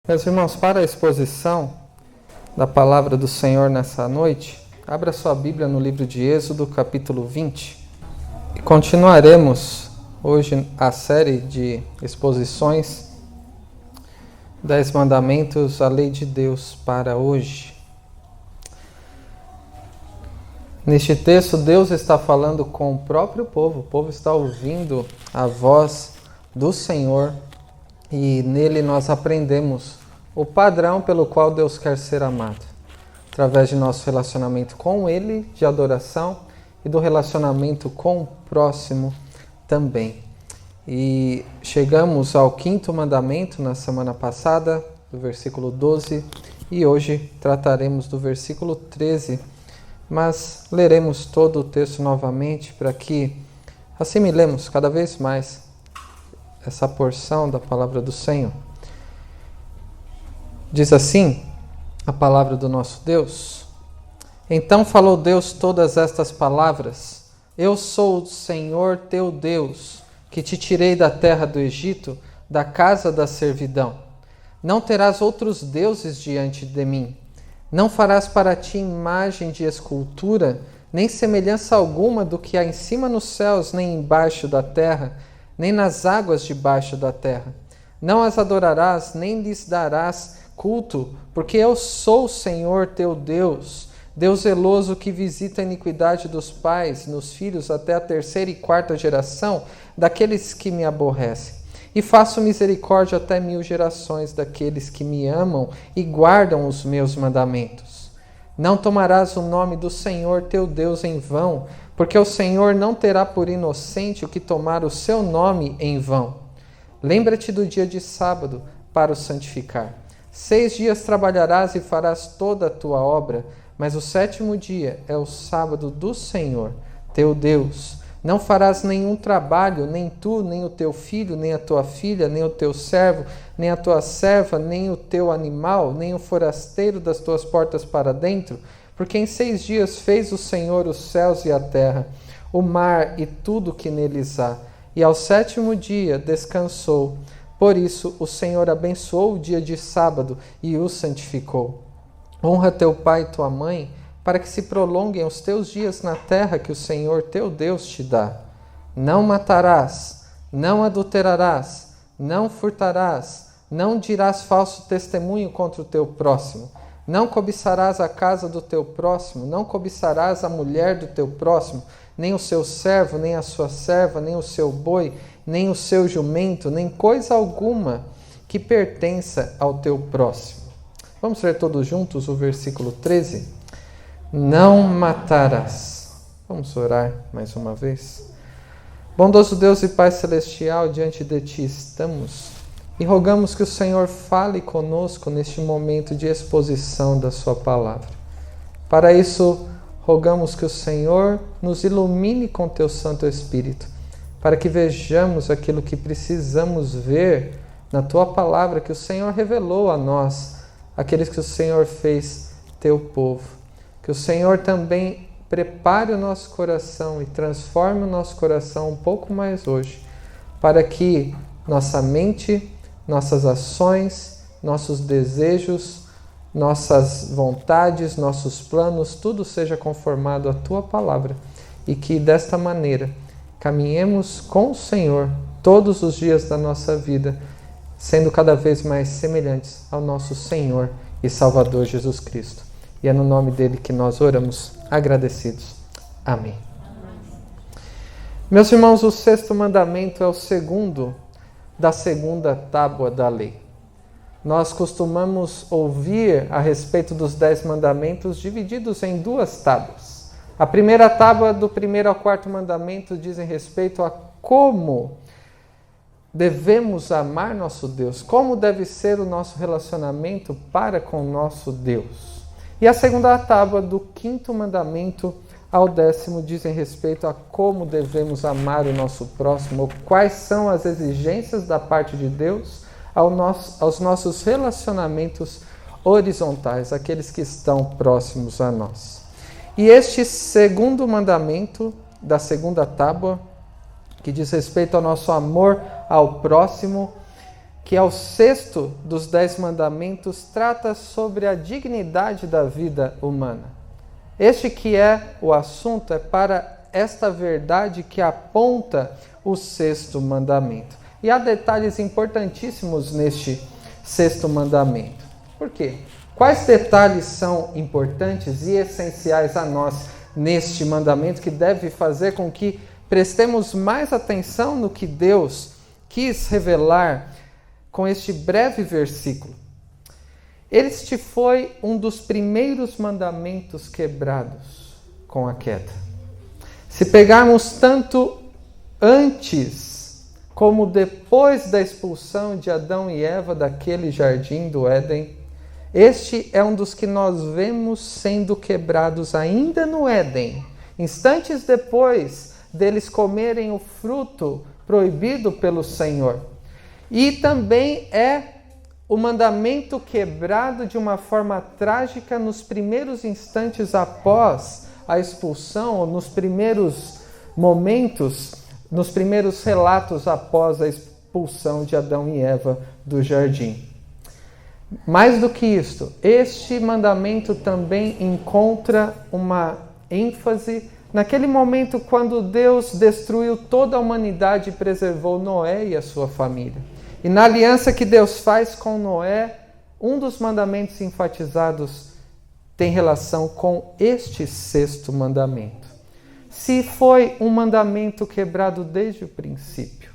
Meus irmãos, para a exposição da palavra do Senhor nessa noite, abra sua Bíblia no livro de Êxodo, capítulo 20. E continuaremos hoje a série de exposições 10 mandamentos, a lei de Deus para hoje. Neste texto, Deus está falando com o próprio povo. O povo está ouvindo a voz do Senhor e nele nós aprendemos o padrão pelo qual Deus quer ser amado, através de nosso relacionamento com Ele, de adoração, e do relacionamento com o próximo também. E chegamos ao 5º mandamento na semana passada, do versículo 12, e hoje trataremos do versículo 13, mas leremos todo o texto novamente para que assimilemos cada vez mais essa porção da palavra do Senhor. Diz assim a palavra do nosso Deus: Então falou Deus todas estas palavras: Eu sou o Senhor teu Deus, que te tirei da terra do Egito, da casa da servidão. Não terás outros deuses diante de mim. Não farás para ti imagem de escultura, nem semelhança alguma do que há em cima nos céus, nem embaixo da terra, nem nas águas debaixo da terra. Não as adorarás, nem lhes darás culto, porque eu sou o Senhor teu Deus, Deus zeloso que visita a iniquidade dos pais nos filhos até a 3ª e 4ª geração daqueles que me aborrecem. E faço misericórdia até 1000 gerações daqueles que me amam e guardam os meus mandamentos. Não tomarás o nome do Senhor teu Deus em vão, porque o Senhor não terá por inocente o que tomar o seu nome em vão. Lembra-te do dia de sábado para o santificar. 6 dias trabalharás e farás toda a tua obra, mas o 7º dia é o sábado do Senhor, teu Deus. Não farás nenhum trabalho, nem tu, nem o teu filho, nem a tua filha, nem o teu servo, nem a tua serva, nem o teu animal, nem o forasteiro das tuas portas para dentro, porque em 6 dias fez o Senhor os céus e a terra, o mar e tudo que neles há, e ao 7º dia descansou. Por isso o Senhor abençoou o dia de sábado e o santificou. Honra teu pai e tua mãe, para que se prolonguem os teus dias na terra que o Senhor teu Deus te dá. Não matarás, não adulterarás, não furtarás, não dirás falso testemunho contra o teu próximo, não cobiçarás a casa do teu próximo, não cobiçarás a mulher do teu próximo, nem o seu servo, nem a sua serva, nem o seu boi, nem o seu jumento, nem coisa alguma que pertença ao teu próximo. Vamos ler todos juntos o versículo 13? Não matarás. Vamos orar mais uma vez. Bondoso Deus e Pai Celestial, diante de Ti estamos e rogamos que o Senhor fale conosco neste momento de exposição da Sua palavra. Para isso, rogamos que o Senhor nos ilumine com Teu Santo Espírito, para que vejamos aquilo que precisamos ver na Tua palavra, que o Senhor revelou a nós, aqueles que o Senhor fez Teu povo. Que o Senhor também prepare o nosso coração e transforme o nosso coração um pouco mais hoje, para que nossa mente, nossas ações, nossos desejos, nossas vontades, nossos planos, tudo seja conformado à Tua palavra, e que desta maneira caminhemos com o Senhor todos os dias da nossa vida, sendo cada vez mais semelhantes ao nosso Senhor e Salvador Jesus Cristo. E é no nome dele que nós oramos, agradecidos. Amém. Meus irmãos, o 6º mandamento é o 2º da 2ª tábua da lei. Nós costumamos ouvir a respeito dos 10 mandamentos divididos em 2 tábuas. A primeira tábua, do 1º ao 4º mandamento, dizem respeito a como devemos amar nosso Deus, como deve ser o nosso relacionamento para com nosso Deus. E a segunda tábua, do 5º mandamento ao 10º, dizem respeito a como devemos amar o nosso próximo, quais são as exigências da parte de Deus aos nossos relacionamentos horizontais, aqueles que estão próximos a nós. E este 2º mandamento da 2ª tábua, que diz respeito ao nosso amor ao próximo, que é o sexto dos 10 mandamentos, trata sobre a dignidade da vida humana. Este que é o assunto, é para esta verdade que aponta o sexto mandamento. E há detalhes importantíssimos neste sexto mandamento. Por quê? Quais detalhes são importantes e essenciais a nós neste mandamento que deve fazer com que prestemos mais atenção no que Deus quis revelar com este breve versículo? Este foi um dos primeiros mandamentos quebrados com a queda. Se pegarmos tanto antes como depois da expulsão de Adão e Eva daquele jardim do Éden, este é um dos que nós vemos sendo quebrados ainda no Éden, instantes depois deles comerem o fruto proibido pelo Senhor. E também é o mandamento quebrado de uma forma trágica nos primeiros instantes após a expulsão, ou nos primeiros momentos, nos primeiros relatos após a expulsão de Adão e Eva do jardim. Mais do que isto, este mandamento também encontra uma ênfase naquele momento quando Deus destruiu toda a humanidade e preservou Noé e a sua família. E na aliança que Deus faz com Noé, um dos mandamentos enfatizados tem relação com este sexto mandamento. Se foi um mandamento quebrado desde o princípio,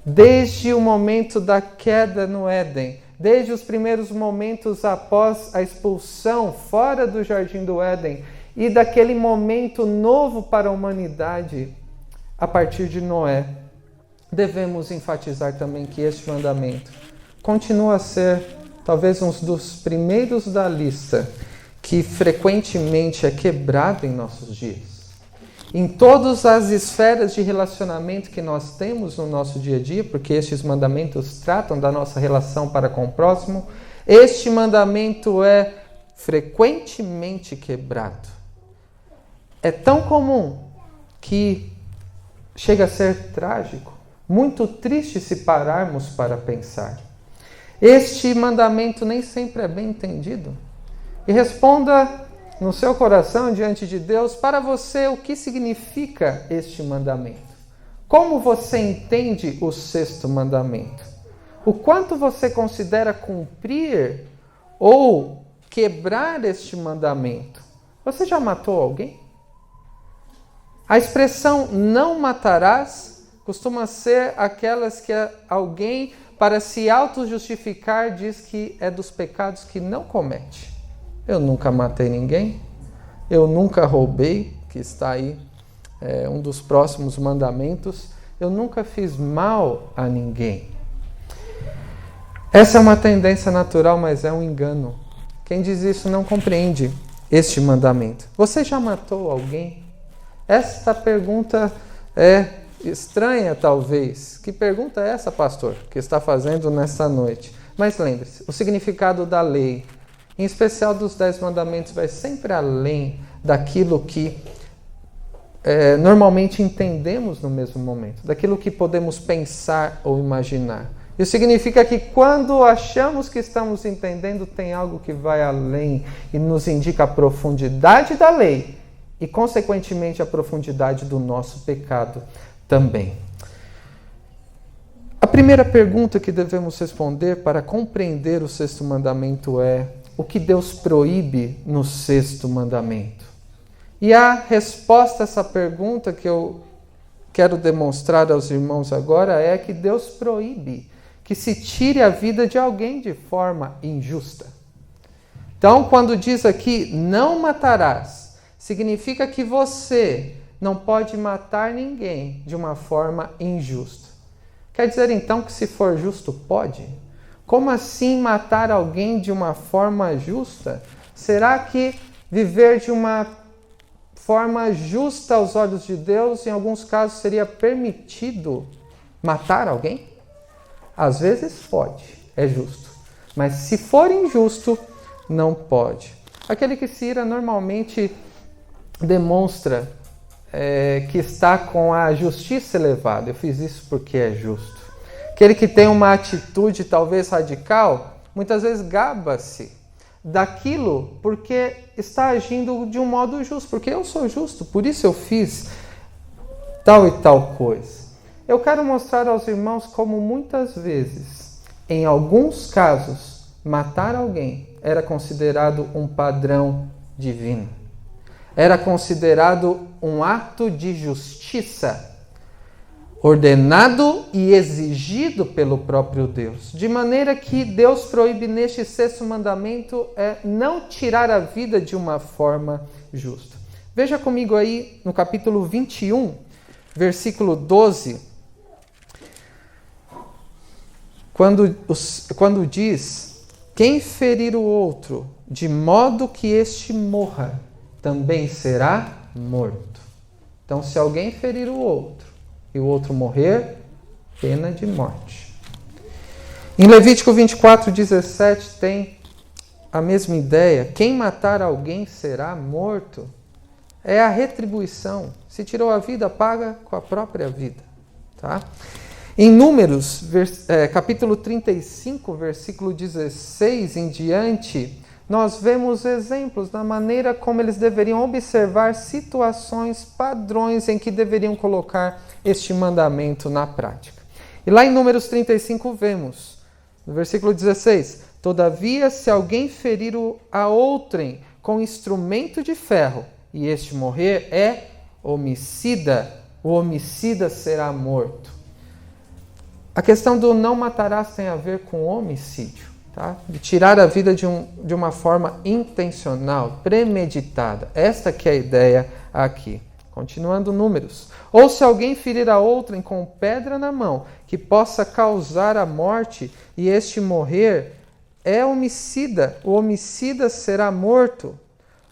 desde o momento da queda no Éden, desde os primeiros momentos após a expulsão fora do jardim do Éden e daquele momento novo para a humanidade a partir de Noé, devemos enfatizar também que este mandamento continua a ser talvez um dos primeiros da lista que frequentemente é quebrado em nossos dias. Em todas as esferas de relacionamento que nós temos no nosso dia a dia, porque estes mandamentos tratam da nossa relação para com o próximo, este mandamento é frequentemente quebrado. É tão comum que chega a ser trágico, muito triste se pararmos para pensar. Este mandamento nem sempre é bem entendido. E responda no seu coração diante de Deus, para você, o que significa este mandamento? Como você entende o sexto mandamento? O quanto você considera cumprir ou quebrar este mandamento? Você já matou alguém? A expressão não matarás costuma ser aquelas que alguém, para se auto-justificar, diz que é dos pecados que não comete. Eu nunca matei ninguém, eu nunca roubei, que está aí um dos próximos mandamentos, eu nunca fiz mal a ninguém. Essa é uma tendência natural, mas é um engano. Quem diz isso não compreende este mandamento. Você já matou alguém? Esta pergunta é estranha, talvez. Que pergunta é essa, pastor, que está fazendo nessa noite? Mas lembre-se, o significado da lei, em especial dos 10 mandamentos, vai sempre além daquilo que normalmente entendemos no mesmo momento, daquilo que podemos pensar ou imaginar. Isso significa que quando achamos que estamos entendendo, tem algo que vai além e nos indica a profundidade da lei e, consequentemente, a profundidade do nosso pecado também. A primeira pergunta que devemos responder para compreender o sexto mandamento é: o que Deus proíbe no sexto mandamento? E a resposta a essa pergunta que eu quero demonstrar aos irmãos agora é que Deus proíbe que se tire a vida de alguém de forma injusta. Então, quando diz aqui, não matarás, significa que você não pode matar ninguém de uma forma injusta. Quer dizer, então, que se for justo, pode? Como assim matar alguém de uma forma justa? Será que viver de uma forma justa aos olhos de Deus, em alguns casos, seria permitido matar alguém? Às vezes pode, é justo. Mas se for injusto, não pode. Aquele que se ira normalmente demonstra que está com a justiça elevada. Eu fiz isso porque é justo. Aquele que tem uma atitude talvez radical, muitas vezes gaba-se daquilo porque está agindo de um modo justo, porque eu sou justo, por isso eu fiz tal e tal coisa. Eu quero mostrar aos irmãos como muitas vezes, em alguns casos, matar alguém era considerado um padrão divino. Era considerado um ato de justiça, ordenado e exigido pelo próprio Deus. De maneira que Deus proíbe neste 6º mandamento não tirar a vida de uma forma justa. Veja comigo aí no capítulo 21, versículo 12, quando diz: quem ferir o outro de modo que este morra, também será morto. Então, se alguém ferir o outro e o outro morrer, pena de morte. Em Levítico 24:17 tem a mesma ideia. Quem matar alguém será morto. É a retribuição. Se tirou a vida, paga com a própria vida. Tá? Em Números, capítulo 35, versículo 16 em diante, nós vemos exemplos da maneira como eles deveriam observar situações, padrões em que deveriam colocar este mandamento na prática. E lá em Números 35 vemos, no versículo 16, todavia se alguém ferir a outrem com instrumento de ferro e este morrer, é homicida, o homicida será morto. A questão do não matarás tem a ver com homicídio. Tá? De tirar a vida de uma forma intencional, premeditada. Esta que é a ideia aqui. Continuando Números. Ou se alguém ferir a outrem com pedra na mão, que possa causar a morte, e este morrer, é homicida, o homicida será morto.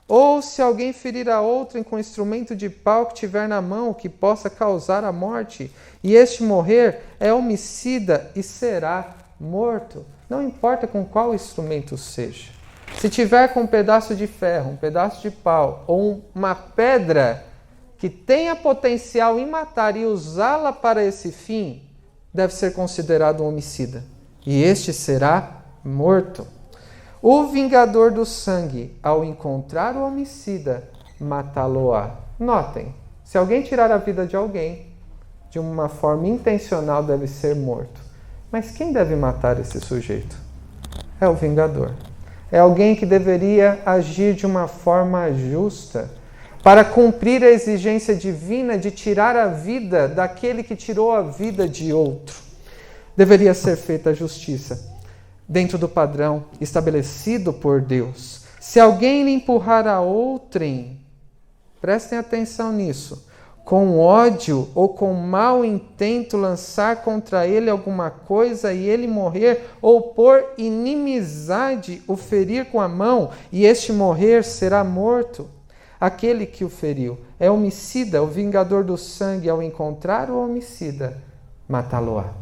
Ou se alguém ferir a outrem com instrumento de pau que tiver na mão, que possa causar a morte, e este morrer, é homicida e será morto. Não importa com qual instrumento seja. Se tiver com um pedaço de ferro, um pedaço de pau ou uma pedra que tenha potencial em matar e usá-la para esse fim, deve ser considerado um homicida. E este será morto. O vingador do sangue, ao encontrar o homicida, matá-lo-á. Notem, se alguém tirar a vida de alguém, de uma forma intencional deve ser morto. Mas quem deve matar esse sujeito? É o vingador. É alguém que deveria agir de uma forma justa para cumprir a exigência divina de tirar a vida daquele que tirou a vida de outro. Deveria ser feita a justiça dentro do padrão estabelecido por Deus. Se alguém lhe empurrar a outrem, prestem atenção nisso, com ódio ou com mau intento lançar contra ele alguma coisa e ele morrer, ou por inimizade o ferir com a mão e este morrer, será morto. Aquele que o feriu é homicida, o vingador do sangue, ao encontrar o homicida, matá-lo-á.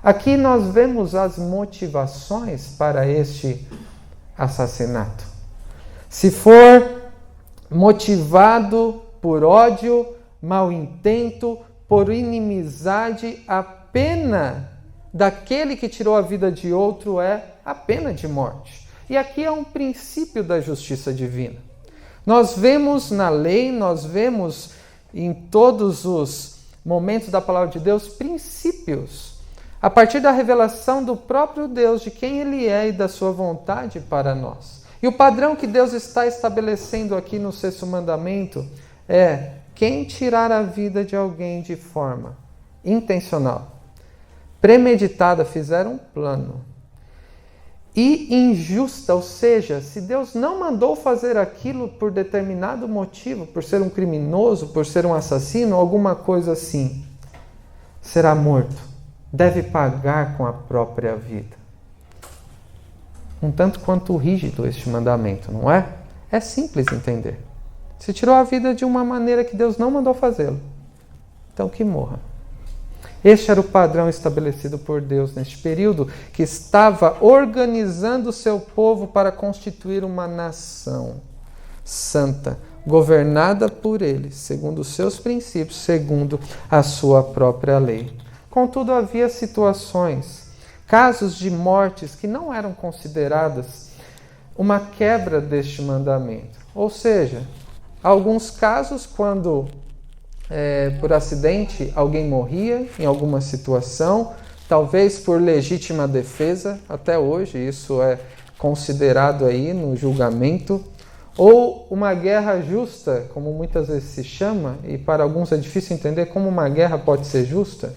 Aqui nós vemos as motivações para este assassinato. Se for motivado por ódio, mau intento, por inimizade, a pena daquele que tirou a vida de outro é a pena de morte. E aqui é um princípio da justiça divina. Nós vemos na lei, nós vemos em todos os momentos da palavra de Deus princípios, a partir da revelação do próprio Deus, de quem Ele é e da sua vontade para nós. E o padrão que Deus está estabelecendo aqui no 6º mandamento é: quem tirar a vida de alguém de forma intencional, premeditada, fizer um plano, e injusta, ou seja, se Deus não mandou fazer aquilo por determinado motivo, por ser um criminoso, por ser um assassino, alguma coisa assim, será morto, deve pagar com a própria vida. Um tanto quanto rígido este mandamento, não é? É simples entender. Se tirou a vida de uma maneira que Deus não mandou fazê-lo, então que morra. Este era o padrão estabelecido por Deus neste período, que estava organizando o seu povo para constituir uma nação santa, governada por ele, segundo os seus princípios, segundo a sua própria lei. Contudo, havia situações, casos de mortes que não eram consideradas uma quebra deste mandamento. Ou seja, alguns casos quando, por acidente, alguém morria em alguma situação, talvez por legítima defesa, até hoje isso é considerado aí no julgamento, ou uma guerra justa, como muitas vezes se chama, e para alguns é difícil entender como uma guerra pode ser justa,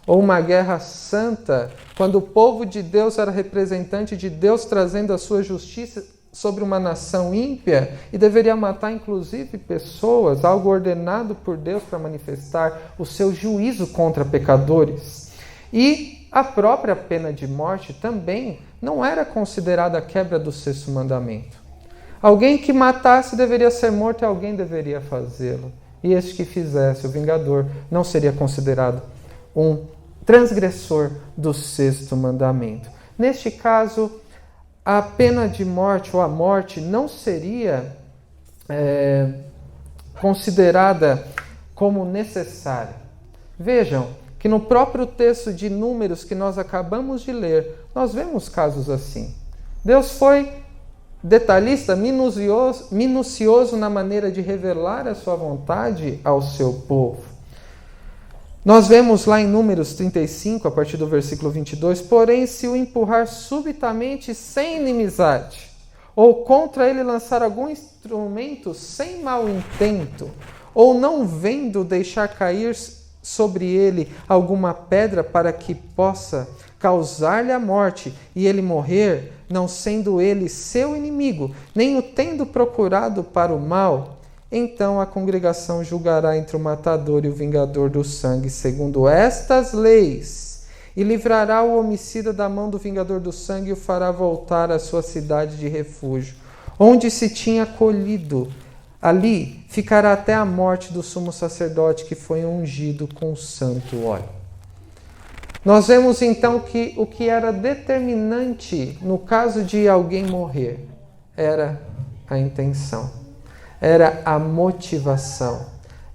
ou uma guerra santa, quando o povo de Deus era representante de Deus trazendo a sua justiça sobre uma nação ímpia e deveria matar inclusive pessoas, algo ordenado por Deus para manifestar o seu juízo contra pecadores. E a própria pena de morte também não era considerada a quebra do sexto mandamento. Alguém que matasse deveria ser morto e alguém deveria fazê-lo. E este que fizesse, o vingador, não seria considerado um transgressor do sexto mandamento. Neste caso, a pena de morte ou a morte não seria considerada como necessária. Vejam que no próprio texto de Números que nós acabamos de ler, nós vemos casos assim. Deus foi detalhista, minucioso na maneira de revelar a sua vontade ao seu povo. Nós vemos lá em Números 35, a partir do versículo 22, porém, se o empurrar subitamente sem inimizade, ou contra ele lançar algum instrumento sem mau intento, ou não vendo deixar cair sobre ele alguma pedra para que possa causar-lhe a morte e ele morrer, não sendo ele seu inimigo, nem o tendo procurado para o mal, então a congregação julgará entre o matador e o vingador do sangue, segundo estas leis, e livrará o homicida da mão do vingador do sangue e o fará voltar à sua cidade de refúgio, onde se tinha acolhido. Ali ficará até a morte do sumo sacerdote que foi ungido com o santo óleo. Nós vemos então que o que era determinante no caso de alguém morrer era a intenção, era a motivação,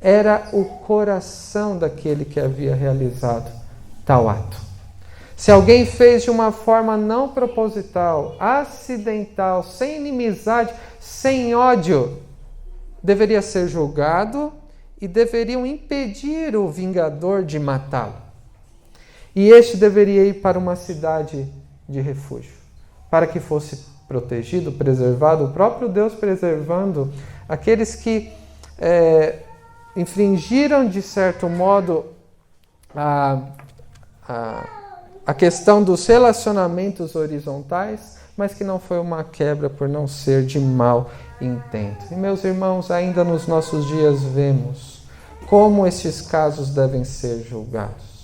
era o coração daquele que havia realizado tal ato. Se alguém fez de uma forma não proposital, acidental, sem inimizade, sem ódio, deveria ser julgado e deveriam impedir o vingador de matá-lo. E este deveria ir para uma cidade de refúgio, para que fosse protegido, preservado, o próprio Deus preservando aqueles que infringiram, de certo modo, a questão dos relacionamentos horizontais, mas que não foi uma quebra por não ser de mau intento. E, meus irmãos, ainda nos nossos dias vemos como estes casos devem ser julgados.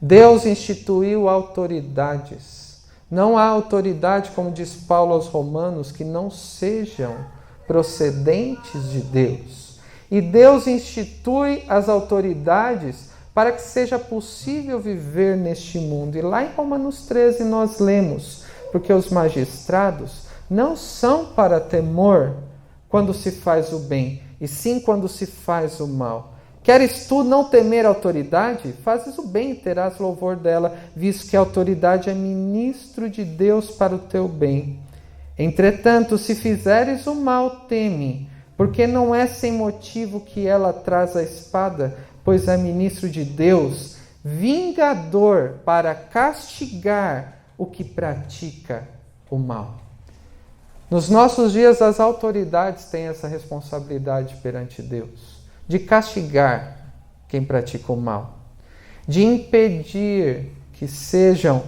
Deus instituiu autoridades. Não há autoridade, como diz Paulo aos Romanos, que não sejam procedentes de Deus. E Deus institui as autoridades para que seja possível viver neste mundo. E lá em Romanos 13 nós lemos, porque os magistrados não são para temor quando se faz o bem, e sim quando se faz o mal. Queres tu não temer a autoridade? Fazes o bem e terás louvor dela, visto que a autoridade é ministro de Deus para o teu bem. Entretanto, se fizeres o mal, teme, porque não é sem motivo que ela traz a espada, pois é ministro de Deus, vingador para castigar o que pratica o mal. Nos nossos dias, as autoridades têm essa responsabilidade perante Deus, de castigar quem pratica o mal, de impedir que sejam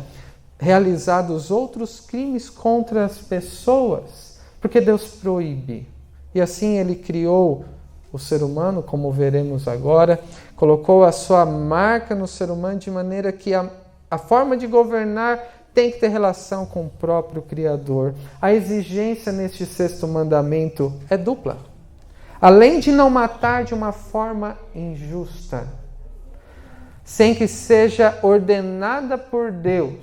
realizados outros crimes contra as pessoas, porque Deus proíbe. E assim Ele criou o ser humano, como veremos agora, colocou a sua marca no ser humano de maneira que a forma de governar tem que ter relação com o próprio Criador. A exigência neste sexto mandamento é dupla. Além de não matar de uma forma injusta, sem que seja ordenada por Deus.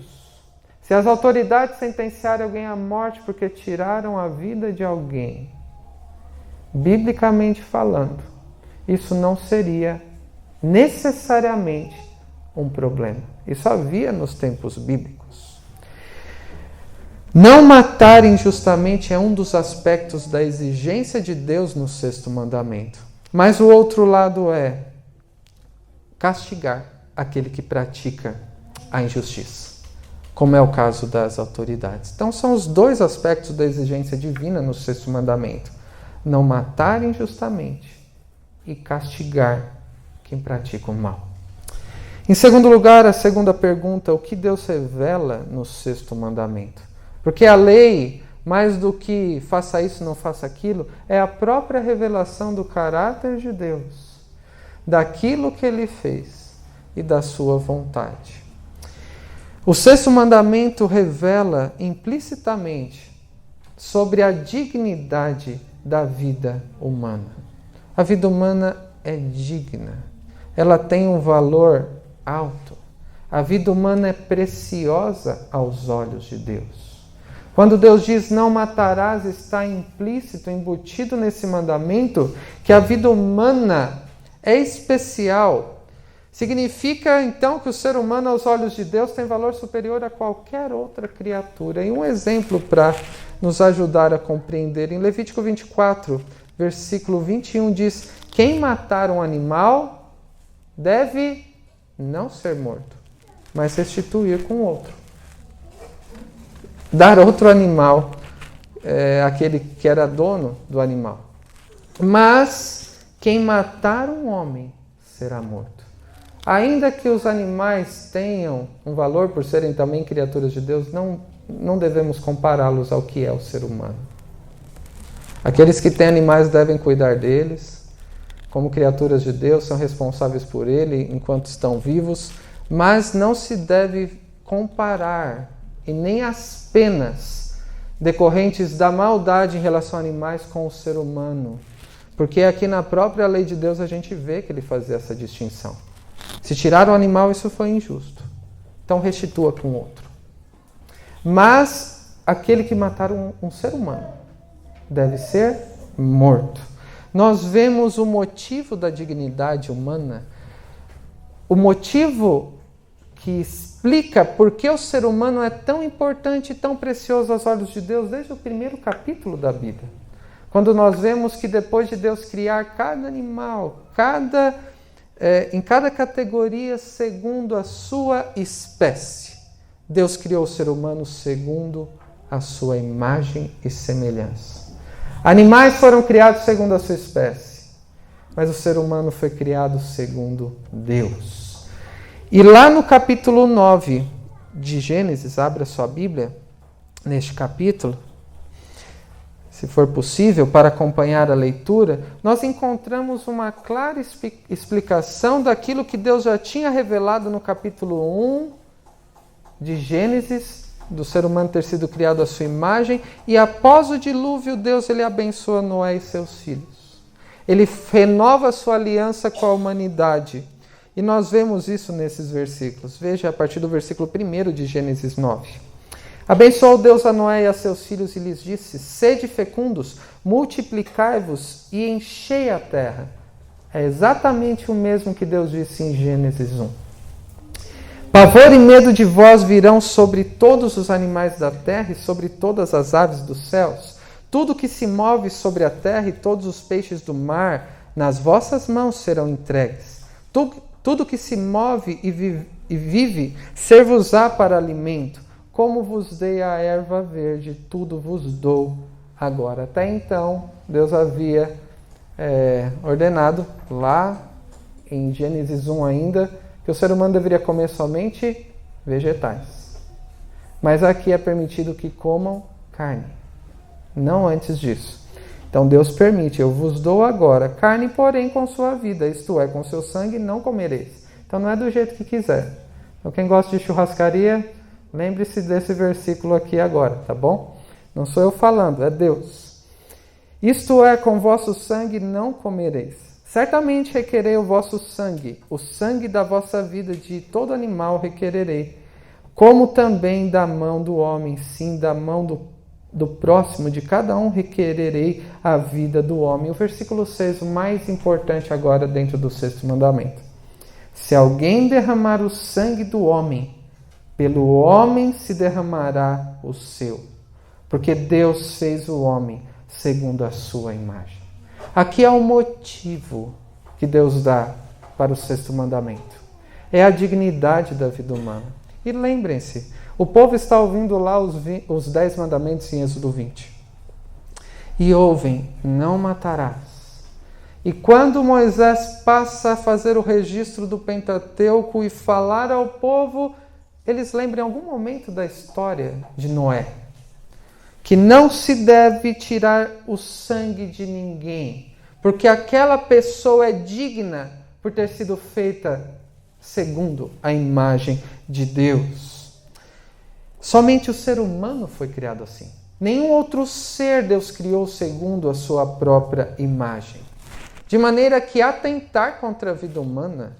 Se as autoridades sentenciarem alguém à morte porque tiraram a vida de alguém, biblicamente falando, isso não seria necessariamente um problema. Isso havia nos tempos bíblicos. Não matar injustamente é um dos aspectos da exigência de Deus no sexto mandamento. Mas o outro lado é castigar aquele que pratica a injustiça, como é o caso das autoridades. Então são os dois aspectos da exigência divina no sexto mandamento: não matar injustamente e castigar quem pratica o mal. Em segundo lugar, a segunda pergunta: o que Deus revela no sexto mandamento? Porque a lei, mais do que faça isso, não faça aquilo, é a própria revelação do caráter de Deus, daquilo que Ele fez e da sua vontade. O sexto mandamento revela implicitamente sobre a dignidade da vida humana. A vida humana é digna, ela tem um valor alto. A vida humana é preciosa aos olhos de Deus. Quando Deus diz não matarás, está implícito, embutido nesse mandamento, que a vida humana é especial. Significa, então, que o ser humano, aos olhos de Deus, tem valor superior a qualquer outra criatura. E um exemplo para nos ajudar a compreender, em Levítico 24, versículo 21, diz: quem matar um animal deve não ser morto, mas restituir com outro. Dar outro animal, aquele que era dono do animal. Mas quem matar um homem será morto. Ainda que os animais tenham um valor por serem também criaturas de Deus, não devemos compará-los ao que é o ser humano. Aqueles que têm animais devem cuidar deles, como criaturas de Deus, são responsáveis por ele enquanto estão vivos, mas não se deve comparar, e nem as penas decorrentes da maldade em relação a animais com o ser humano. Porque aqui na própria lei de Deus a gente vê que ele fazia essa distinção. Se tirar o animal, isso foi injusto. Então restitua com outro. Mas aquele que matar um ser humano deve ser morto. Nós vemos o motivo da dignidade humana, o motivo que explica por que o ser humano é tão importante e tão precioso aos olhos de Deus desde o primeiro capítulo da Bíblia. Quando nós vemos que depois de Deus criar cada animal, em cada categoria segundo a sua espécie, Deus criou o ser humano segundo a sua imagem e semelhança. Animais foram criados segundo a sua espécie, mas o ser humano foi criado segundo Deus. E lá no capítulo 9 de Gênesis, abra sua Bíblia, neste capítulo, se for possível, para acompanhar a leitura, nós encontramos uma clara explicação daquilo que Deus já tinha revelado no capítulo 1 de Gênesis, do ser humano ter sido criado à sua imagem, e após o dilúvio, Deus ele abençoa Noé e seus filhos. Ele renova a sua aliança com a humanidade. E nós vemos isso nesses versículos. Veja a partir do versículo 1 de Gênesis 9. Abençoou Deus a Noé e a seus filhos e lhes disse: sede fecundos, multiplicai-vos e enchei a terra. É exatamente o mesmo que Deus disse em Gênesis 1. Pavor e medo de vós virão sobre todos os animais da terra e sobre todas as aves dos céus. Tudo que se move sobre a terra e todos os peixes do mar, nas vossas mãos serão entregues. Tudo que se move e vive, ser-vos-á para alimento. Como vos dei a erva verde, tudo vos dou agora. Até então, Deus havia ordenado, lá em Gênesis 1 ainda, que o ser humano deveria comer somente vegetais. Mas aqui é permitido que comam carne, não antes disso. Então Deus permite: eu vos dou agora carne, porém com sua vida, isto é, com seu sangue não comereis. Então não é do jeito que quiser. Então quem gosta de churrascaria, lembre-se desse versículo aqui agora, tá bom? Não sou eu falando, é Deus. Isto é, com vosso sangue não comereis. Certamente requerei o vosso sangue, o sangue da vossa vida, de todo animal requererei, como também da mão do homem, sim, da mão do próximo, de cada um requererei a vida do homem. O versículo 6, o mais importante agora dentro do sexto mandamento. Se alguém derramar o sangue do homem, pelo homem se derramará o seu, porque Deus fez o homem segundo a sua imagem. Aqui é o motivo que Deus dá para o sexto mandamento. É a dignidade da vida humana. E lembrem-se, o povo está ouvindo lá os 10 mandamentos em Êxodo 20. E ouvem, não matarás. E quando Moisés passa a fazer o registro do Pentateuco e falar ao povo, eles lembram em algum momento da história de Noé, que não se deve tirar o sangue de ninguém, porque aquela pessoa é digna por ter sido feita segundo a imagem de Deus. Somente o ser humano foi criado assim. Nenhum outro ser Deus criou segundo a sua própria imagem. De maneira que atentar contra a vida humana,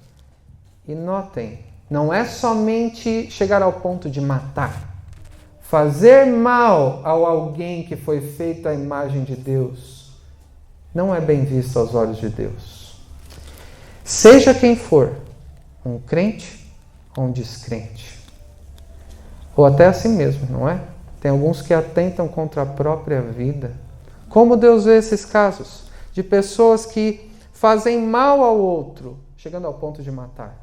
e notem, não é somente chegar ao ponto de matar. Fazer mal a alguém que foi feito à imagem de Deus não é bem visto aos olhos de Deus. Seja quem for, um crente ou um descrente. Ou até assim mesmo, não é? Tem alguns que atentam contra a própria vida. Como Deus vê esses casos? De pessoas que fazem mal ao outro, chegando ao ponto de matar.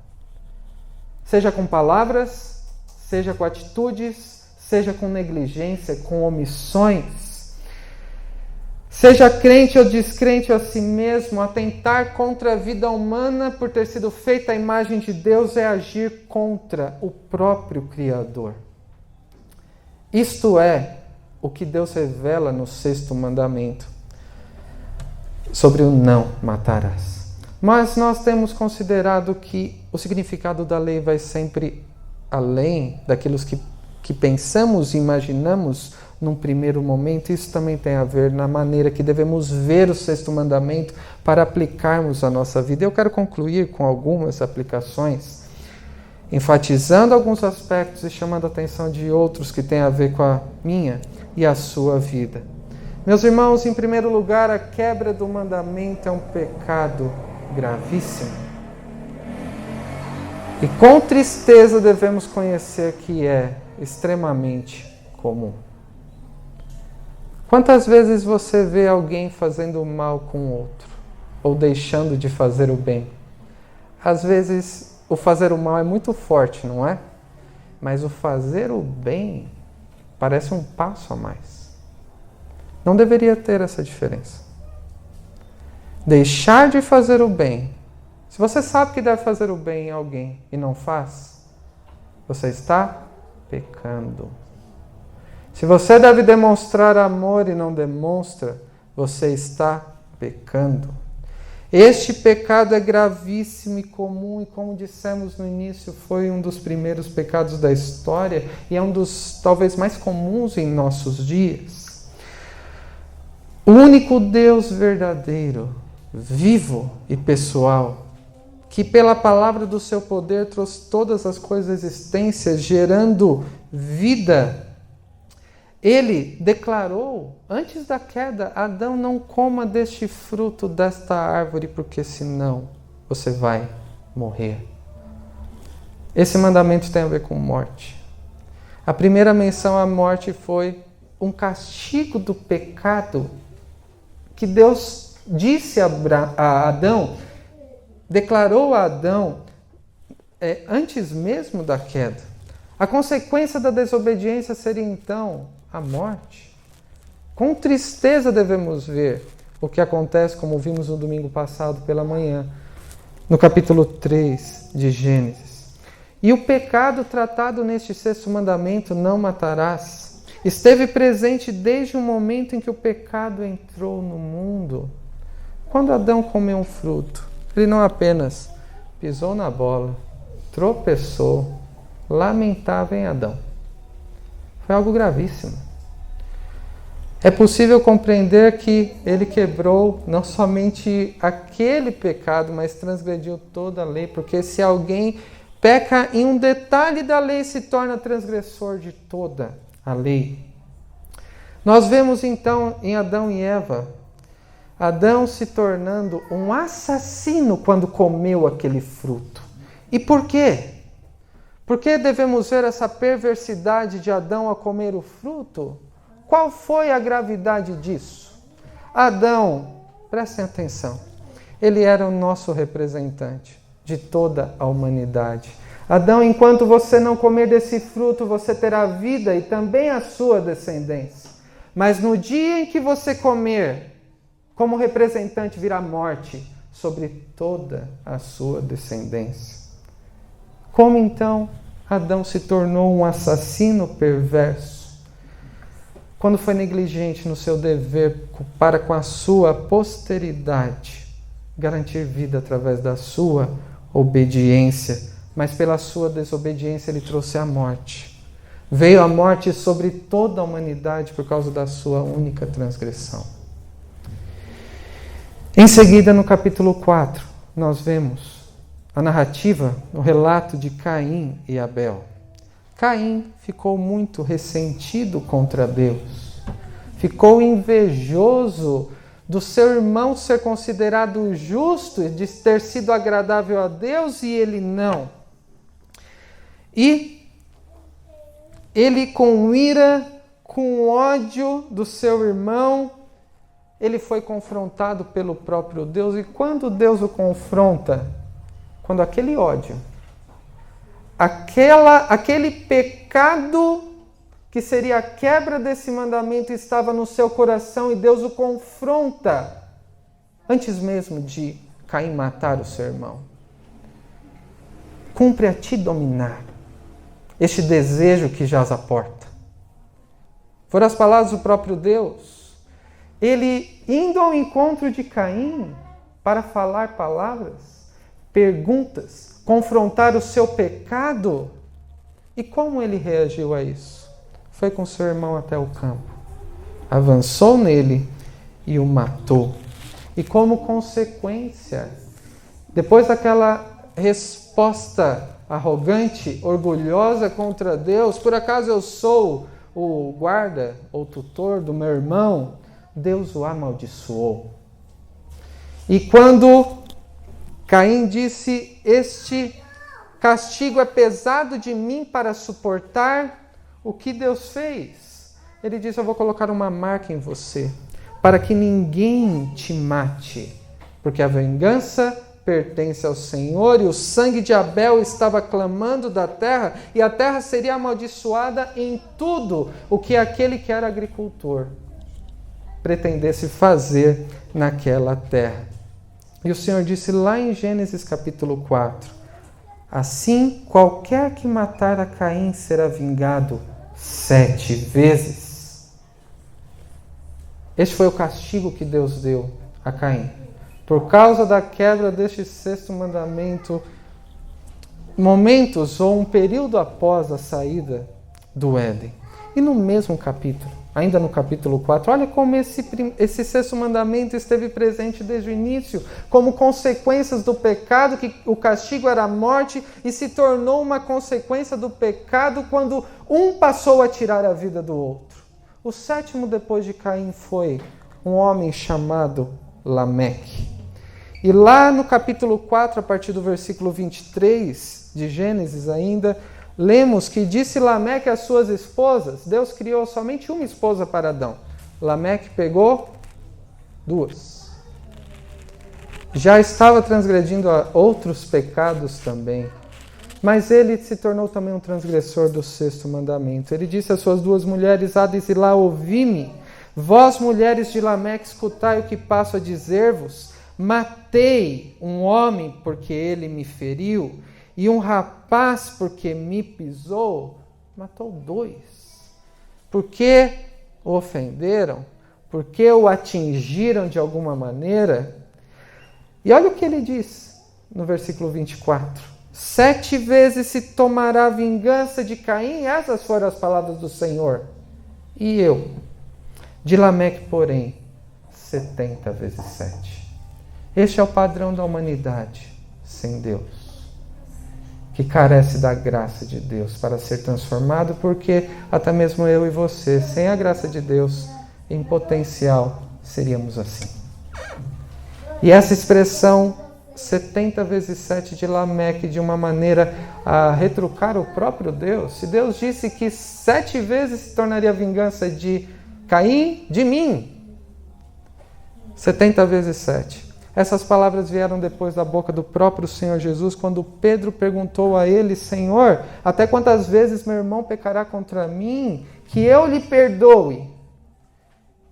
Seja com palavras, seja com atitudes, seja com negligência, com omissões. Seja crente ou descrente a si mesmo, atentar contra a vida humana por ter sido feita a imagem de Deus é agir contra o próprio Criador. Isto é o que Deus revela no sexto mandamento, sobre o não matarás. Mas nós temos considerado que o significado da lei vai sempre além daquilo que pensamos e imaginamos num primeiro momento. Isso também tem a ver na maneira que devemos ver o sexto mandamento para aplicarmos a nossa vida. Eu quero concluir com algumas aplicações, enfatizando alguns aspectos e chamando a atenção de outros que têm a ver com a minha e a sua vida. Meus irmãos, em primeiro lugar, a quebra do mandamento é um pecado gravíssimo. E com tristeza devemos conhecer que é extremamente comum. Quantas vezes você vê alguém fazendo mal com o outro, ou deixando de fazer o bem? Às vezes o fazer o mal é muito forte, não é? Mas o fazer o bem parece um passo a mais. Não deveria ter essa diferença. Deixar de fazer o bem. Se você sabe que deve fazer o bem em alguém e não faz, você está pecando. Se você deve demonstrar amor e não demonstra, você está pecando. Este pecado é gravíssimo e comum, e como dissemos no início, foi um dos primeiros pecados da história e é um dos talvez mais comuns em nossos dias. O único Deus verdadeiro, vivo e pessoal, que pela palavra do seu poder trouxe todas as coisas à existência, gerando vida, ele declarou, antes da queda, Adão, não coma deste fruto desta árvore, porque senão você vai morrer. Esse mandamento tem a ver com morte. A primeira menção à morte foi um castigo do pecado que Deus disse a Adão, declarou a Adão antes mesmo da queda. A consequência da desobediência seria então a morte. Com tristeza devemos ver o que acontece, como vimos no domingo passado pela manhã, no capítulo 3 de Gênesis. E o pecado tratado neste sexto mandamento, não matarás, esteve presente desde o momento em que o pecado entrou no mundo. Quando Adão comeu um fruto, ele não apenas pisou na bola, tropeçou, lamentava em Adão. Foi algo gravíssimo. É possível compreender que ele quebrou não somente aquele pecado, mas transgrediu toda a lei, porque se alguém peca em um detalhe da lei, se torna transgressor de toda a lei. Nós vemos então em Adão e Eva, Adão se tornando um assassino quando comeu aquele fruto. E por quê? Por que devemos ver essa perversidade de Adão a comer o fruto? Qual foi a gravidade disso? Adão, prestem atenção, ele era o nosso representante de toda a humanidade. Adão, enquanto você não comer desse fruto, você terá vida e também a sua descendência. Mas no dia em que você comer, como representante virá morte sobre toda a sua descendência. Como então Adão se tornou um assassino perverso? Quando foi negligente no seu dever para com a sua posteridade, garantir vida através da sua obediência, mas pela sua desobediência ele trouxe a morte. Veio a morte sobre toda a humanidade por causa da sua única transgressão. Em seguida, no capítulo 4, nós vemos a narrativa, o relato de Caim e Abel. Caim ficou muito ressentido contra Deus. Ficou invejoso do seu irmão ser considerado justo e de ter sido agradável a Deus e ele não. E ele, com ira, com ódio do seu irmão, ele foi confrontado pelo próprio Deus. E quando Deus o confronta, quando aquele ódio, aquele pecado que seria a quebra desse mandamento estava no seu coração e Deus o confronta, antes mesmo de Caim matar o seu irmão. Cumpre a ti dominar este desejo que jaz à porta. Foram as palavras do próprio Deus. Ele, indo ao encontro de Caim para falar palavras, perguntas, confrontar o seu pecado. E como ele reagiu a isso? Foi com seu irmão até o campo, avançou nele e o matou. E como consequência, depois daquela resposta arrogante, orgulhosa contra Deus, por acaso eu sou o guarda ou tutor do meu irmão? Deus o amaldiçoou. E quando Caim disse, este castigo é pesado de mim para suportar, o que Deus fez? Ele disse, eu vou colocar uma marca em você, para que ninguém te mate, porque a vingança pertence ao Senhor, e o sangue de Abel estava clamando da terra, e a terra seria amaldiçoada em tudo o que aquele que era agricultor pretendesse fazer naquela terra. E o Senhor disse lá em Gênesis capítulo 4, assim qualquer que matar a Caim será vingado 7 vezes. Este foi o castigo que Deus deu a Caim. Por causa da quebra deste 6º mandamento, momentos ou um período após a saída do Éden. E no mesmo capítulo, ainda no capítulo 4, olha como esse 6º mandamento esteve presente desde o início, como consequências do pecado, que o castigo era a morte, e se tornou uma consequência do pecado quando um passou a tirar a vida do outro. O 7º depois de Caim foi um homem chamado Lameque. E lá no capítulo 4, a partir do versículo 23 de Gênesis ainda, lemos que disse Lameque às suas esposas, Deus criou somente uma esposa para Adão. Lameque pegou 2. Já estava transgredindo a outros pecados também, mas ele se tornou também um transgressor do 6º mandamento. Ele disse às suas 2 mulheres, Ada e Zilá, ouvi-me, vós mulheres de Lameque, escutai o que passo a dizer-vos. Matei um homem porque ele me feriu, e um rapaz porque me pisou. Matou 2. Porque o ofenderam, porque o atingiram de alguma maneira. E olha o que ele diz no versículo 24. 7 vezes se tomará vingança de Caim, essas foram as palavras do Senhor. E eu, de Lameque, porém, 70 vezes 7. Este é o padrão da humanidade sem Deus, que carece da graça de Deus para ser transformado, porque até mesmo eu e você, sem a graça de Deus, em potencial, seríamos assim. E essa expressão 70 vezes 7 de Lameque de uma maneira a retrucar o próprio Deus? Se Deus disse que 7 vezes se tornaria a vingança de Caim, de mim. 70 vezes 7. Essas palavras vieram depois da boca do próprio Senhor Jesus, quando Pedro perguntou a ele: Senhor, até quantas vezes meu irmão pecará contra mim, que eu lhe perdoe?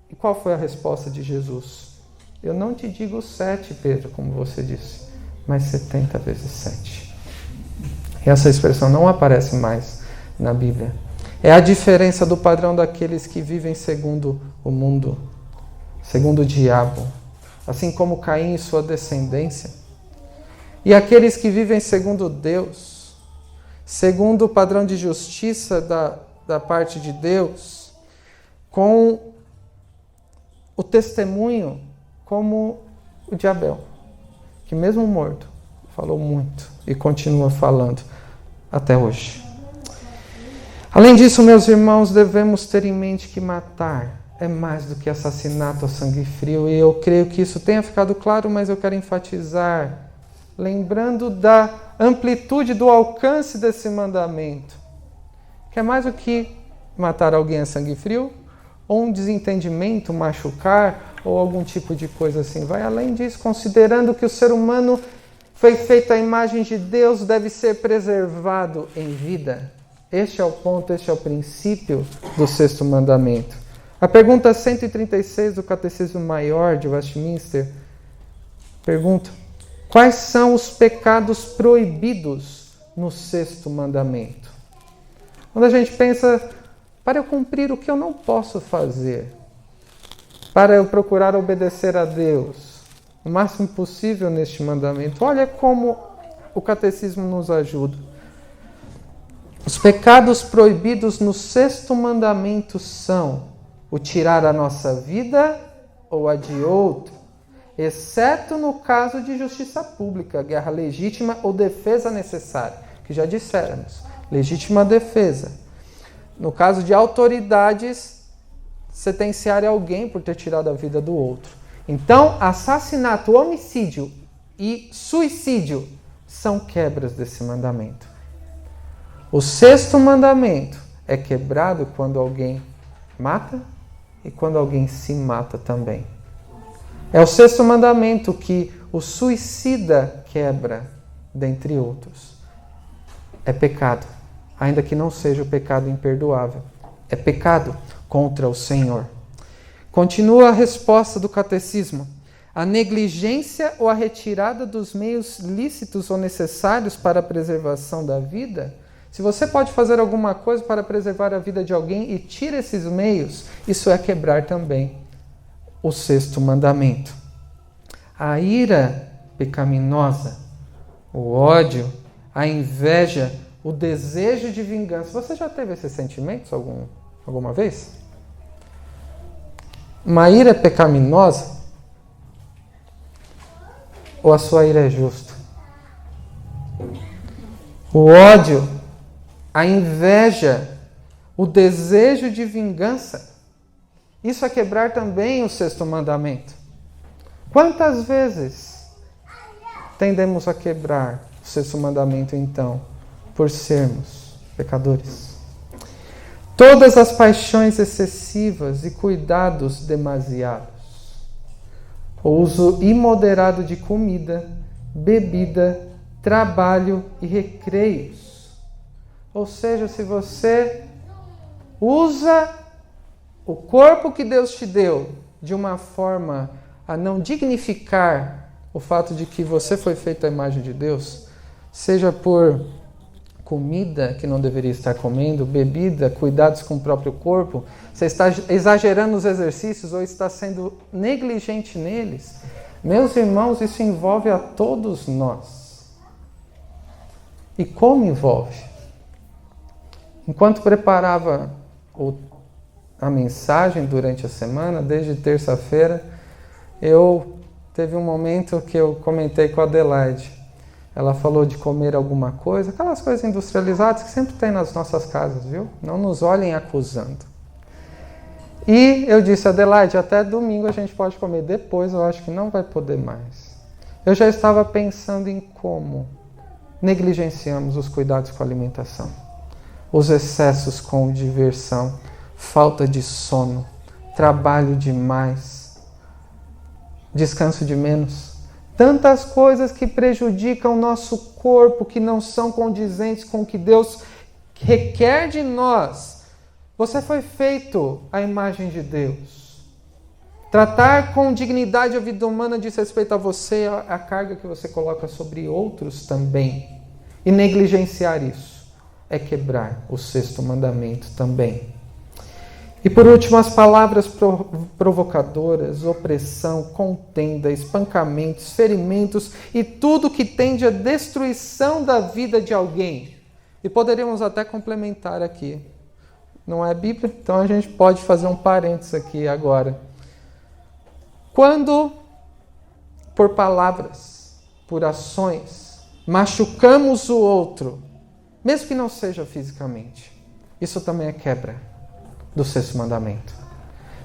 E qual foi a resposta de Jesus? Eu não te digo 7, Pedro, como você disse, mas 70 vezes 7. E essa expressão não aparece mais na Bíblia. É a diferença do padrão daqueles que vivem segundo o mundo, segundo o diabo, assim como Caim e sua descendência. E aqueles que vivem segundo Deus, segundo o padrão de justiça da parte de Deus, com o testemunho como o de Abel, que mesmo morto, falou muito e continua falando até hoje. Além disso, meus irmãos, devemos ter em mente que matar é mais do que assassinato a sangue frio, e eu creio que isso tenha ficado claro, mas eu quero enfatizar, lembrando da amplitude do alcance desse mandamento, que é mais do que matar alguém a sangue frio, ou um desentendimento, machucar, ou algum tipo de coisa assim. Vai além disso, considerando que o ser humano foi feito à imagem de Deus, deve ser preservado em vida. Este é o ponto, este é o princípio do 6º mandamento. A pergunta 136 do Catecismo Maior de Westminster pergunta: quais são os pecados proibidos no 6º mandamento? Quando a gente pensa, para eu cumprir o que eu não posso fazer, para eu procurar obedecer a Deus o máximo possível neste mandamento, olha como o Catecismo nos ajuda. Os pecados proibidos no 6º mandamento são o tirar a nossa vida ou a de outro, exceto no caso de justiça pública, guerra legítima ou defesa necessária, que já disséramos, legítima defesa. No caso de autoridades, sentenciar alguém por ter tirado a vida do outro. Então, assassinato, homicídio e suicídio são quebras desse mandamento. O 6º mandamento é quebrado quando alguém mata e quando alguém se mata também. É o 6º mandamento que o suicida quebra, dentre outros. É pecado, ainda que não seja o pecado imperdoável. É pecado contra o Senhor. Continua a resposta do Catecismo. A negligência ou a retirada dos meios lícitos ou necessários para a preservação da vida. Se você pode fazer alguma coisa para preservar a vida de alguém e tira esses meios, isso é quebrar também o 6º mandamento. A ira pecaminosa, o ódio, a inveja, o desejo de vingança. Você já teve esses sentimentos alguma vez? Uma ira é pecaminosa? Ou a sua ira é justa? O ódio, a inveja, o desejo de vingança, isso é quebrar também o 6º mandamento. Quantas vezes tendemos a quebrar o 6º mandamento, então, por sermos pecadores? Todas as paixões excessivas e cuidados demasiados, o uso imoderado de comida, bebida, trabalho e recreios. Ou seja, se você usa o corpo que Deus te deu de uma forma a não dignificar o fato de que você foi feito à imagem de Deus, seja por comida que não deveria estar comendo, bebida, cuidados com o próprio corpo, você está exagerando nos exercícios ou está sendo negligente neles. Meus irmãos, isso envolve a todos nós. E como envolve? Enquanto preparava a mensagem durante a semana, desde terça-feira, teve um momento que eu comentei com a Adelaide. Ela falou de comer alguma coisa, aquelas coisas industrializadas que sempre tem nas nossas casas, viu? Não nos olhem acusando. E eu disse, Adelaide, até domingo a gente pode comer, depois eu acho que não vai poder mais. eu já estava pensando em como negligenciamos os cuidados com a alimentação, os excessos com diversão, falta de sono, trabalho demais, descanso de menos. Tantas coisas que prejudicam o nosso corpo, que não são condizentes com o que Deus requer de nós. Você foi feito à imagem de Deus. Tratar com dignidade a vida humana diz respeito a você, a carga que você coloca sobre outros também. E negligenciar isso é quebrar o 6º mandamento também. E por último, as palavras provocadoras, opressão, contenda, espancamentos, ferimentos e tudo que tende à destruição da vida de alguém. E poderíamos até complementar aqui. Não é Bíblia? Então a gente pode fazer um parênteses aqui agora. Quando, por palavras, por ações, machucamos o outro, mesmo que não seja fisicamente, isso também é quebra do 6º mandamento.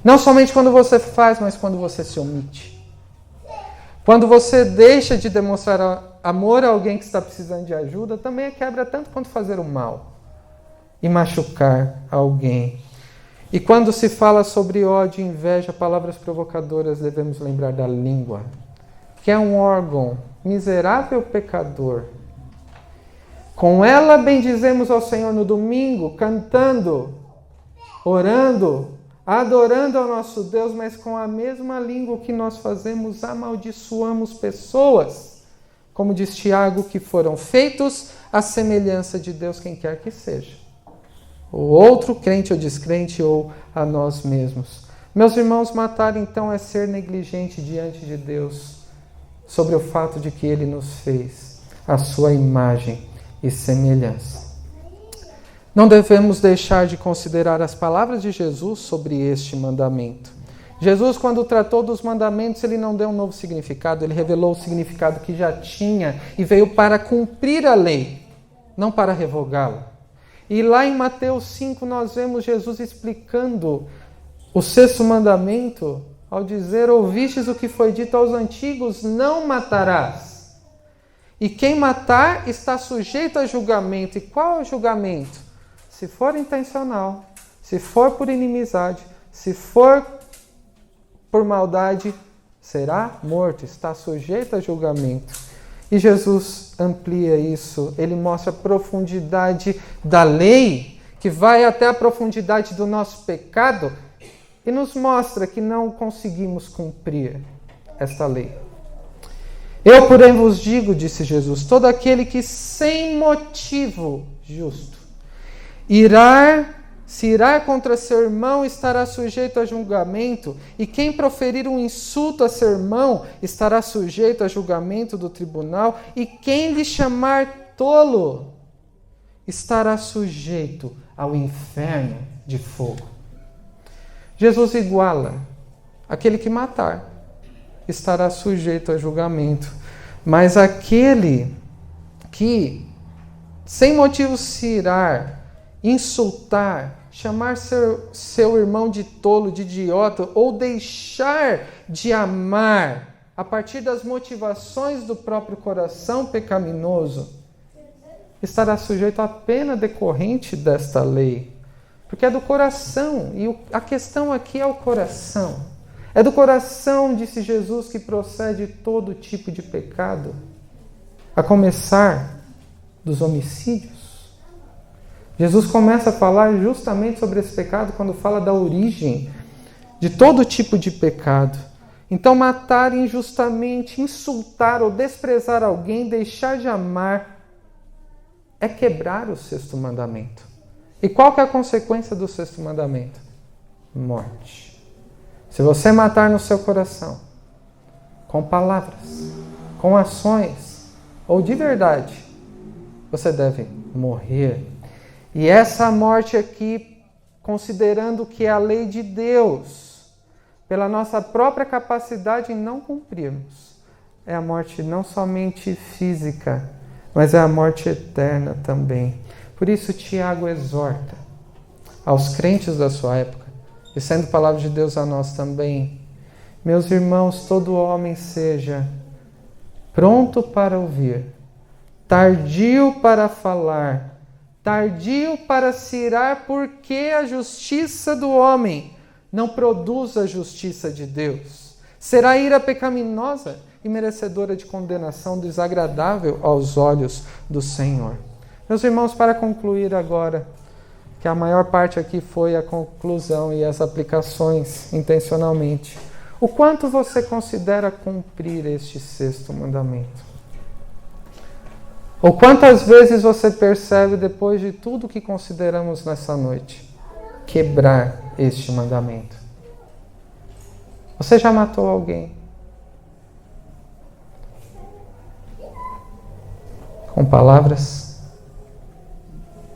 Não somente quando você faz, mas quando você se omite. Quando você deixa de demonstrar amor a alguém que está precisando de ajuda, também é quebra tanto quanto fazer o mal e machucar alguém. E quando se fala sobre ódio e inveja, palavras provocadoras, devemos lembrar da língua, que é um órgão miserável pecador. Com ela bendizemos ao Senhor no domingo, cantando, orando, adorando ao nosso Deus, mas com a mesma língua que nós fazemos, amaldiçoamos pessoas. Como diz Tiago, que foram feitos à semelhança de Deus, quem quer que seja. O outro, crente ou descrente, ou a nós mesmos. Meus irmãos, matar então é ser negligente diante de Deus sobre o fato de que Ele nos fez a sua imagem e semelhança. Não devemos deixar de considerar as palavras de Jesus sobre este mandamento. Jesus, quando tratou dos mandamentos, ele não deu um novo significado, ele revelou o significado que já tinha e veio para cumprir a lei, não para revogá-la. E lá em Mateus 5 nós vemos Jesus explicando o 6º mandamento ao dizer: ouvistes o que foi dito aos antigos, não matarás. E quem matar está sujeito a julgamento. E qual é o julgamento? Se for intencional, se for por inimizade, se for por maldade, será morto, está sujeito a julgamento. E Jesus amplia isso, ele mostra a profundidade da lei, que vai até a profundidade do nosso pecado, e nos mostra que não conseguimos cumprir esta lei. Eu, porém, vos digo, disse Jesus, todo aquele que sem motivo justo se irá contra seu irmão estará sujeito a julgamento, e quem proferir um insulto a seu irmão estará sujeito a julgamento do tribunal, e quem lhe chamar tolo estará sujeito ao inferno de fogo. Jesus iguala: aquele que matar estará sujeito a julgamento, mas aquele que sem motivo se irar, insultar, chamar seu irmão de tolo, de idiota, ou deixar de amar a partir das motivações do próprio coração pecaminoso, estará sujeito à pena decorrente desta lei. Porque é do coração, e a questão aqui é o coração. É do coração, disse Jesus, que procede todo tipo de pecado, a começar dos homicídios. Jesus começa a falar justamente sobre esse pecado quando fala da origem de todo tipo de pecado. Então, matar injustamente, insultar ou desprezar alguém, deixar de amar, é quebrar o 6º mandamento. E qual que é a consequência do 6º mandamento? Morte. Se você matar no seu coração, com palavras, com ações, ou de verdade, você deve morrer. E essa morte aqui, considerando que é a lei de Deus, pela nossa própria capacidade em não cumprirmos, é a morte não somente física, mas é a morte eterna também. Por isso Tiago exorta aos crentes da sua época, e sendo palavra de Deus a nós também: meus irmãos, todo homem seja pronto para ouvir, tardio para falar, tardio para se irar, porque a justiça do homem não produz a justiça de Deus. Será ira pecaminosa e merecedora de condenação, desagradável aos olhos do Senhor. Meus irmãos, para concluir agora, que a maior parte aqui foi a conclusão e as aplicações intencionalmente. O quanto você considera cumprir este sexto mandamento? Ou quantas vezes você percebe, depois de tudo que consideramos nessa noite, quebrar este mandamento? Você já matou alguém? Com palavras?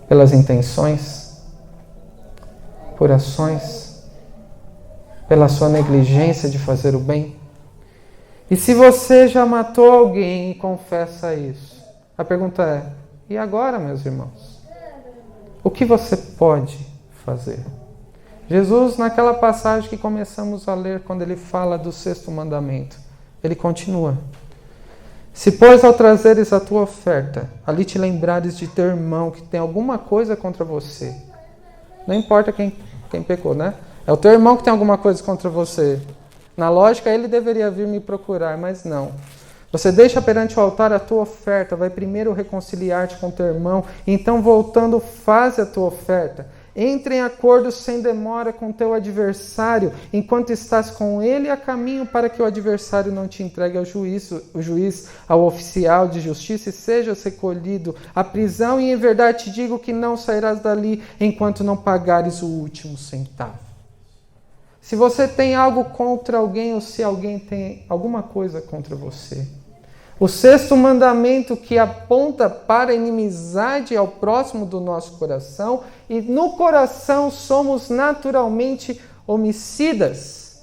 Pelas intenções? Por ações? Pela sua negligência de fazer o bem? E se você já matou alguém e confessa isso, a pergunta é, e agora, meus irmãos? O que você pode fazer? Jesus, naquela passagem que começamos a ler, quando ele fala do sexto mandamento, ele continua. Se, pois, ao trazeres a tua oferta, ali te lembrares de teu irmão que tem alguma coisa contra você, não importa quem pecou, né? É o teu irmão que tem alguma coisa contra você. Na lógica, ele deveria vir me procurar, mas não. Você deixa perante o altar a tua oferta, vai primeiro reconciliar-te com teu irmão, e então, voltando, faz a tua oferta. Entre em acordo sem demora com teu adversário, enquanto estás com ele a caminho, para que o adversário não te entregue ao juiz, ao oficial de justiça, e sejas recolhido à prisão, e em verdade te digo que não sairás dali, enquanto não pagares o último centavo. Se você tem algo contra alguém, ou se alguém tem alguma coisa contra você, o sexto mandamento, que aponta para a inimizade ao próximo do nosso coração, e no coração somos naturalmente homicidas,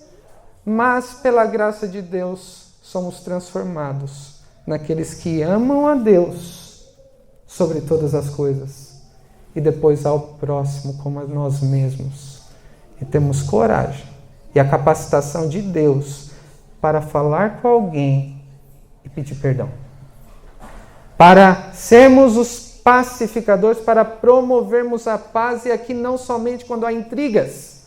mas pela graça de Deus somos transformados naqueles que amam a Deus sobre todas as coisas e depois ao próximo como a nós mesmos. E temos coragem e a capacitação de Deus para falar com alguém e pedir perdão. Para sermos os pacificadores, para promovermos a paz, e aqui não somente quando há intrigas,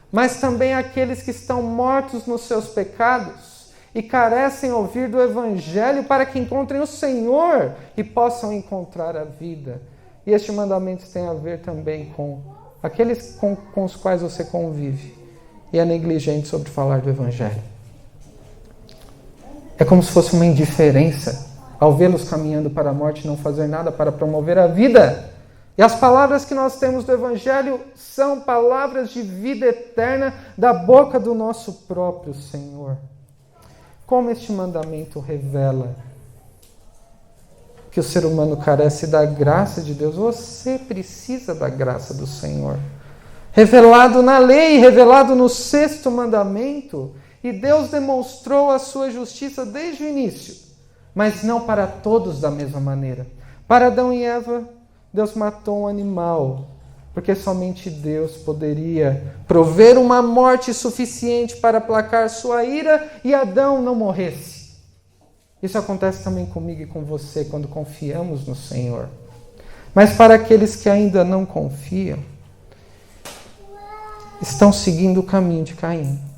mas também aqueles que estão mortos nos seus pecados e carecem ouvir do Evangelho, para que encontrem o Senhor e possam encontrar a vida. E este mandamento tem a ver também com aqueles com os quais você convive e é negligente sobre falar do Evangelho. É como se fosse uma indiferença ao vê-los caminhando para a morte e não fazer nada para promover a vida. E as palavras que nós temos do Evangelho são palavras de vida eterna da boca do nosso próprio Senhor. Como este mandamento revela que o ser humano carece da graça de Deus. Você precisa da graça do Senhor. Revelado na lei, revelado no sexto mandamento. E Deus demonstrou a sua justiça desde o início, mas não para todos da mesma maneira. Para Adão e Eva, Deus matou um animal, porque somente Deus poderia prover uma morte suficiente para aplacar sua ira e Adão não morresse. Isso acontece também comigo e com você quando confiamos no Senhor. Mas para aqueles que ainda não confiam, estão seguindo o caminho de Caim.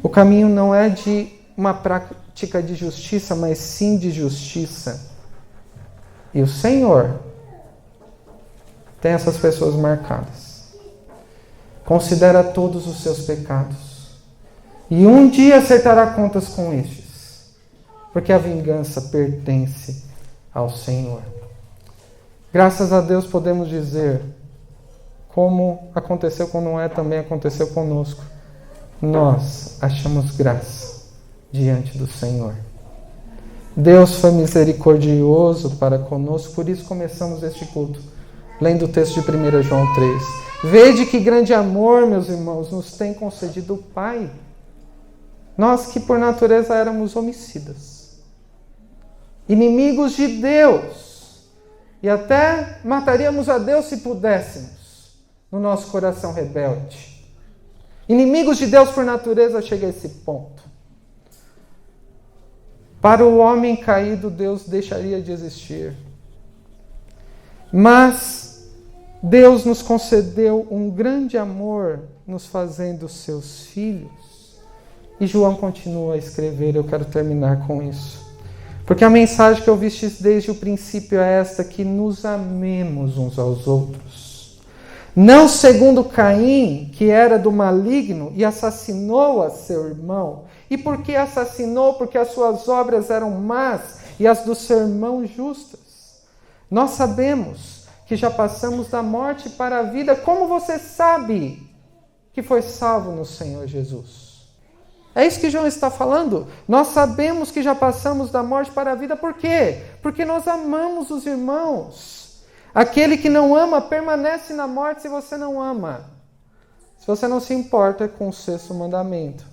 O caminho não é de uma prática de justiça, mas sim de justiça. E o Senhor tem essas pessoas marcadas. Considera todos os seus pecados. E um dia acertará contas com estes. Porque a vingança pertence ao Senhor. Graças a Deus podemos dizer, como aconteceu com Noé, também aconteceu conosco. Nós achamos graça diante do Senhor. Deus foi misericordioso para conosco, por isso começamos este culto, lendo o texto de 1 João 3. Vede que grande amor, meus irmãos, nos tem concedido o Pai. Nós que por natureza éramos homicidas, inimigos de Deus, e até mataríamos a Deus se pudéssemos, no nosso coração rebelde. Inimigos de Deus por natureza chega a esse ponto. Para o homem caído, Deus deixaria de existir. Mas Deus nos concedeu um grande amor, nos fazendo seus filhos. E João continua a escrever, eu quero terminar com isso. Porque a mensagem que ouvistes desde o princípio é esta, que nos amemos uns aos outros. Não segundo Caim, que era do maligno e assassinou a seu irmão. E por que assassinou? Porque as suas obras eram más e as do seu irmão justas. Nós sabemos que já passamos da morte para a vida. Como você sabe que foi salvo no Senhor Jesus? É isso que João está falando. Nós sabemos que já passamos da morte para a vida. Por quê? Porque nós amamos os irmãos. Aquele que não ama permanece na morte se você não ama. Se você não se importa com o sexto mandamento,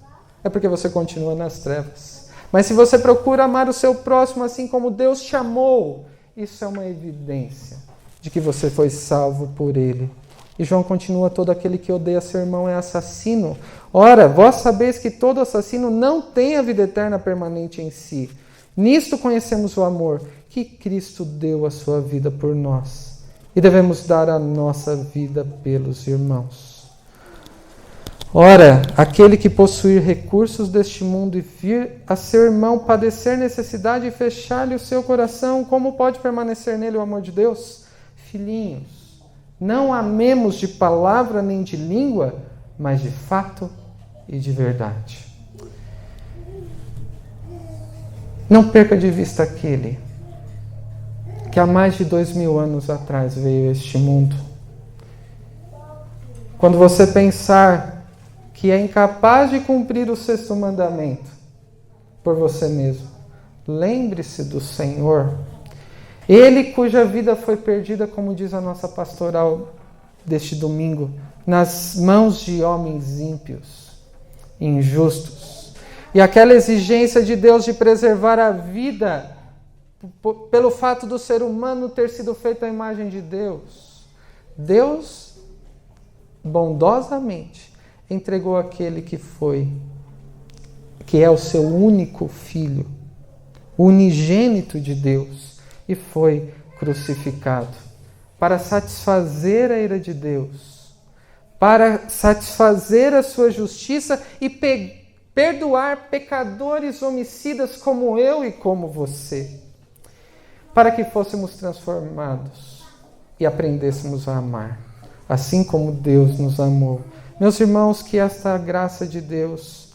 é porque você continua nas trevas. Mas se você procura amar o seu próximo assim como Deus te amou, isso é uma evidência de que você foi salvo por Ele. E João continua, todo aquele que odeia seu irmão é assassino. Ora, vós sabeis que todo assassino não tem a vida eterna permanente em si. Nisto conhecemos o amor, que Cristo deu a sua vida por nós. E devemos dar a nossa vida pelos irmãos. Ora, aquele que possuir recursos deste mundo e vir a seu irmão padecer necessidade e fechar-lhe o seu coração, como pode permanecer nele o amor de Deus? Filhinhos, não amemos de palavra nem de língua, mas de fato e de verdade. Não perca de vista aquele que há mais de 2000 anos atrás veio a este mundo. Quando você pensar que é incapaz de cumprir o sexto mandamento por você mesmo, lembre-se do Senhor. Ele cuja vida foi perdida, como diz a nossa pastoral deste domingo, nas mãos de homens ímpios, injustos. E aquela exigência de Deus de preservar a vida, pelo fato do ser humano ter sido feito à imagem de Deus. Deus, bondosamente, entregou aquele que é o seu único filho, o unigênito de Deus, e foi crucificado para satisfazer a ira de Deus, para satisfazer a sua justiça e perdoar pecadores homicidas como eu e como você, para que fôssemos transformados e aprendêssemos a amar, assim como Deus nos amou. Meus irmãos, que esta graça de Deus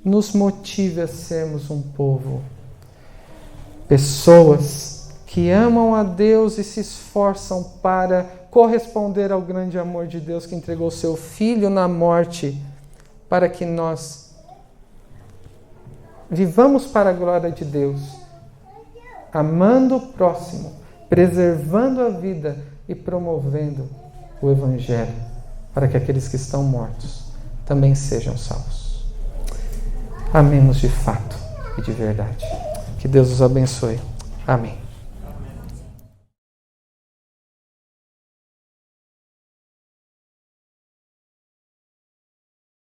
nos motive a sermos um povo, pessoas que amam a Deus e se esforçam para corresponder ao grande amor de Deus que entregou seu Filho na morte, para que nós vivamos para a glória de Deus, amando o próximo, preservando a vida e promovendo o Evangelho, para que aqueles que estão mortos também sejam salvos. Amemos de fato e de verdade. Que Deus os abençoe. Amém.